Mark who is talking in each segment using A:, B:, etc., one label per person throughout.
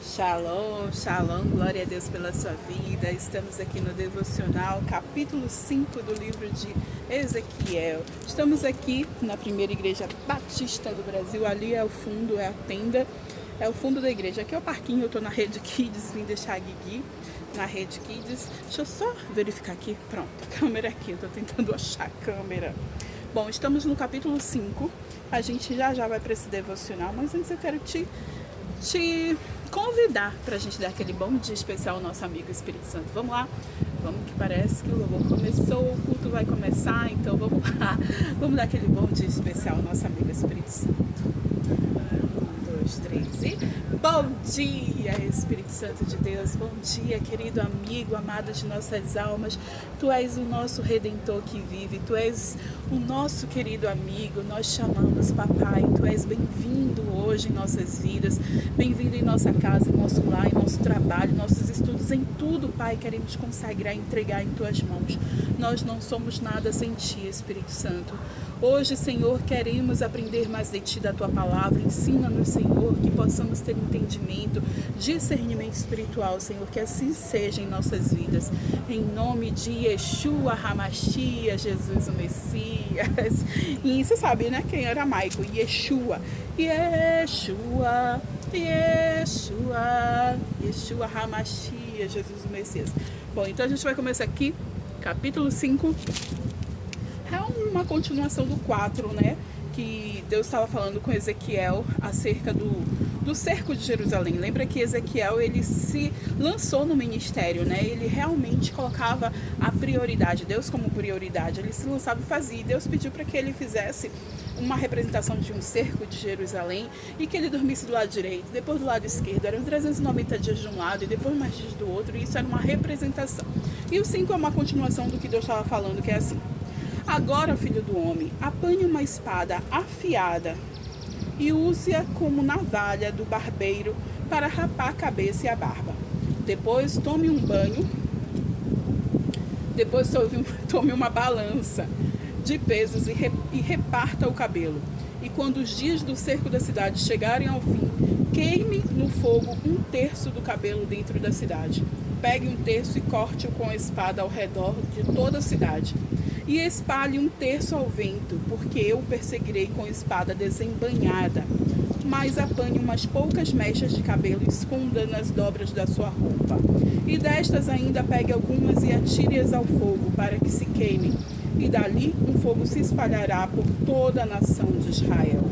A: Shalom, shalom, glória a Deus pela sua vida. Estamos aqui no Devocional, capítulo 5 do livro de Ezequiel. Estamos aqui na primeira igreja batista do Brasil. Ali é o fundo, é a tenda, é o fundo da igreja. Aqui é o parquinho, eu estou na Rede Kids, vim deixar a Guigui na Rede Kids. Deixa eu só verificar aqui, pronto, a câmera aqui, eu estou tentando achar a câmera. Bom, estamos no capítulo 5, a gente já vai para esse devocional, mas antes eu quero te convidar para a gente dar aquele bom dia especial ao nosso amigo Espírito Santo. Vamos lá? Vamos, que parece que o louvor começou, o culto vai começar, então vamos lá. Vamos dar aquele bom dia especial ao nosso amigo Espírito Santo. 1, 2, 3 e... Bom dia, Espírito Santo de Deus. Bom dia, querido amigo, amado de nossas almas. Tu és o nosso Redentor que vive. Tu és o nosso querido amigo. Nós chamamos, papai. Tu és bem-vindo hoje em nossas vidas. Bem-vindo em nossa casa, em nosso lar, em nosso trabalho, nossos estudos, em tudo, Pai. Queremos consagrar e entregar em Tuas mãos. Nós não somos nada sem Ti, Espírito Santo. Hoje, Senhor, queremos aprender mais de Ti, da Tua palavra. Ensina-nos, Senhor, que possamos ter entendimento, discernimento espiritual, Senhor, que assim seja em nossas vidas. Em nome de Yeshua HaMashiach, Jesus o Messias. E você sabe, né, quem era aramaico? Yeshua. Yeshua, Yeshua, Yeshua HaMashiach, Jesus o Messias. Bom, então a gente vai começar aqui, capítulo 5. É uma continuação do 4, né? Que Deus estava falando com Ezequiel acerca do cerco de Jerusalém. Lembra que Ezequiel, ele se lançou no ministério, né? Ele realmente colocava a prioridade, Deus como prioridade. Ele se lançava e fazia. E Deus pediu para que ele fizesse uma representação de um cerco de Jerusalém e que ele dormisse do lado direito, depois do lado esquerdo. Eram 390 dias de um lado e depois mais dias do outro. E isso era uma representação. E o 5 é uma continuação do que Deus estava falando, que é assim: agora, filho do homem, apanhe uma espada afiada e use-a como navalha do barbeiro para rapar a cabeça e a barba. Depois tome um banho, depois tome uma balança de pesos e reparta o cabelo. E quando os dias do cerco da cidade chegarem ao fim, queime no fogo 1/3 do cabelo dentro da cidade. Pegue 1/3 e corte-o com a espada ao redor de toda a cidade. E espalhe 1/3 ao vento, porque eu o perseguirei com espada desembainhada. Mas apanhe umas poucas mechas de cabelo e esconda nas dobras da sua roupa. E destas ainda pegue algumas e atire-as ao fogo, para que se queimem. E dali um fogo se espalhará por toda a nação de Israel.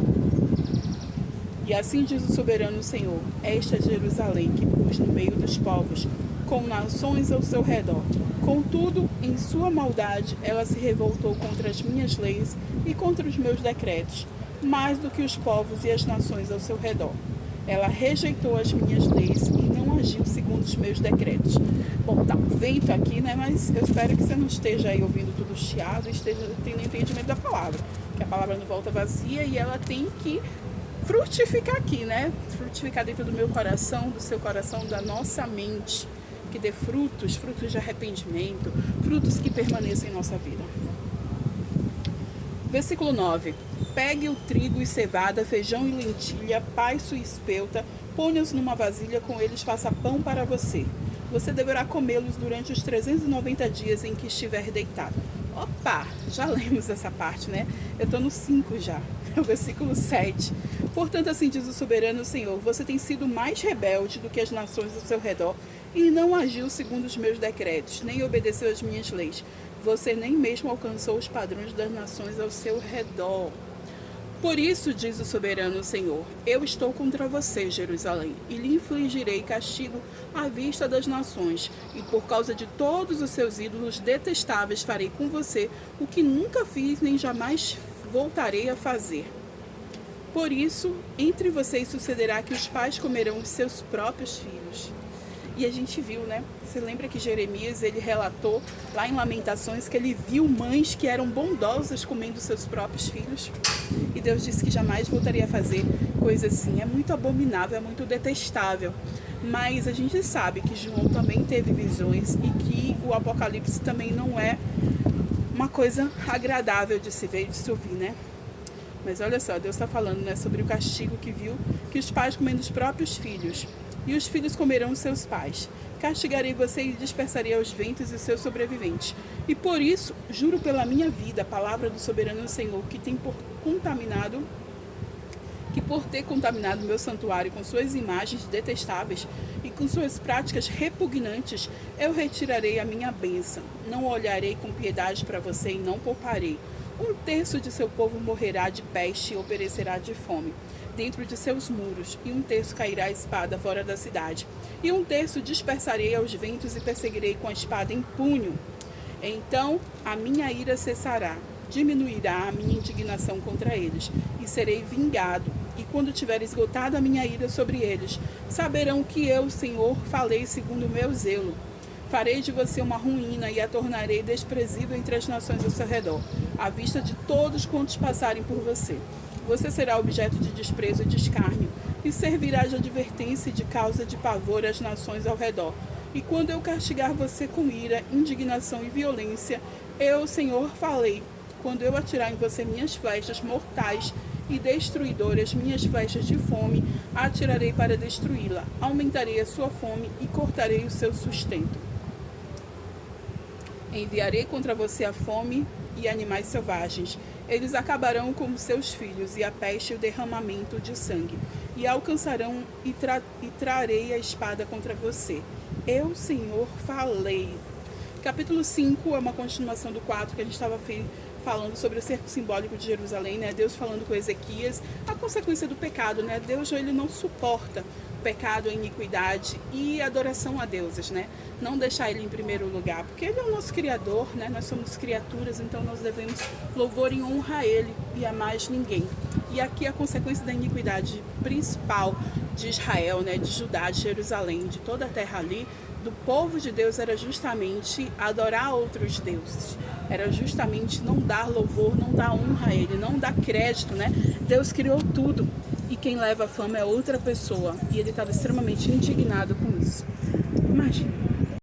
A: E assim diz o soberano Senhor: esta é Jerusalém que pus no meio dos povos, com nações ao seu redor. Contudo, em sua maldade, ela se revoltou contra as minhas leis e contra os meus decretos, mais do que os povos e as nações ao seu redor. Ela rejeitou as minhas leis e não agiu segundo os meus decretos. Bom, tá um vento aqui, né? Mas eu espero que você não esteja aí ouvindo tudo chiado e esteja tendo entendimento da palavra. Que a palavra não volta vazia e ela tem que frutificar aqui, né? Frutificar dentro do meu coração, do seu coração, da nossa mente. Que dê frutos de arrependimento, frutos que permaneçam em nossa vida. Versículo 9. Pegue o trigo e cevada, feijão e lentilha, paço e espelta, ponha-os numa vasilha, com eles faça pão para você. Você deverá comê-los durante os 390 dias em que estiver deitado. Opa, já lemos essa parte, né? Eu estou no 5 já, é o versículo 7. Portanto, assim diz o soberano Senhor: você tem sido mais rebelde do que as nações ao seu redor e não agiu segundo os meus decretos, nem obedeceu às minhas leis. Você nem mesmo alcançou os padrões das nações ao seu redor. Por isso, diz o soberano Senhor: eu estou contra você, Jerusalém, e lhe infligirei castigo à vista das nações, e por causa de todos os seus ídolos detestáveis farei com você o que nunca fiz nem jamais voltarei a fazer. Por isso, entre vocês sucederá que os pais comerão os seus próprios filhos. E a gente viu, né? Você lembra que Jeremias, ele relatou lá em Lamentações que ele viu mães que eram bondosas comendo seus próprios filhos. E Deus disse que jamais voltaria a fazer coisa assim. É muito abominável, é muito detestável. Mas a gente sabe que João também teve visões e que o Apocalipse também não é uma coisa agradável de se ver e de se ouvir, né? Mas olha só, Deus está falando, né, sobre o castigo que viu que os pais comendo os próprios filhos. e os filhos comerão seus pais. Castigarei você e dispersarei aos ventos e os seus sobreviventes. E por isso, juro pela minha vida, a palavra do soberano Senhor, que por ter contaminado meu santuário com suas imagens detestáveis e com suas práticas repugnantes, eu retirarei a minha bênção. Não olharei com piedade para você e não pouparei. 1/3 de seu povo morrerá de peste e perecerá de fome dentro de seus muros, e 1/3 cairá a espada fora da cidade. E 1/3 dispersarei aos ventos e perseguirei com a espada em punho. Então a minha ira cessará, diminuirá a minha indignação contra eles, e serei vingado. E quando tiver esgotado a minha ira sobre eles, saberão que eu, Senhor, falei segundo o meu zelo. Farei de você uma ruína e a tornarei desprezível entre as nações ao seu redor, à vista de todos quantos passarem por você. Você será objeto de desprezo e de escárnio, e servirá de advertência e de causa de pavor às nações ao redor. E quando eu castigar você com ira, indignação e violência, eu, Senhor, falei. Quando eu atirar em você minhas flechas mortais e destruidoras, minhas flechas de fome, atirarei para destruí-la. Aumentarei a sua fome e cortarei o seu sustento. Enviarei contra você a fome e animais selvagens. Eles acabarão como seus filhos, e a peste e o derramamento de sangue. E alcançarão e trarei a espada contra você. Eu, Senhor, falei. Capítulo 5 é uma continuação do 4 que a gente estava falando sobre o cerco simbólico de Jerusalém, né? Deus falando com Ezequias, a consequência do pecado, né? Deus, ele não suporta pecado, a iniquidade e adoração a deuses, né? Não deixar ele em primeiro lugar, porque ele é o nosso criador, né? Nós somos criaturas, então nós devemos louvor e honra a ele e a mais ninguém. E aqui a consequência da iniquidade principal de Israel, né? De Judá, de Jerusalém, de toda a terra ali, do povo de Deus, era justamente adorar outros deuses. Era justamente não dar louvor, não dar honra a ele, não dar crédito, né? Deus criou tudo e quem leva a fama é outra pessoa. E ele estava extremamente indignado com isso. Imagina.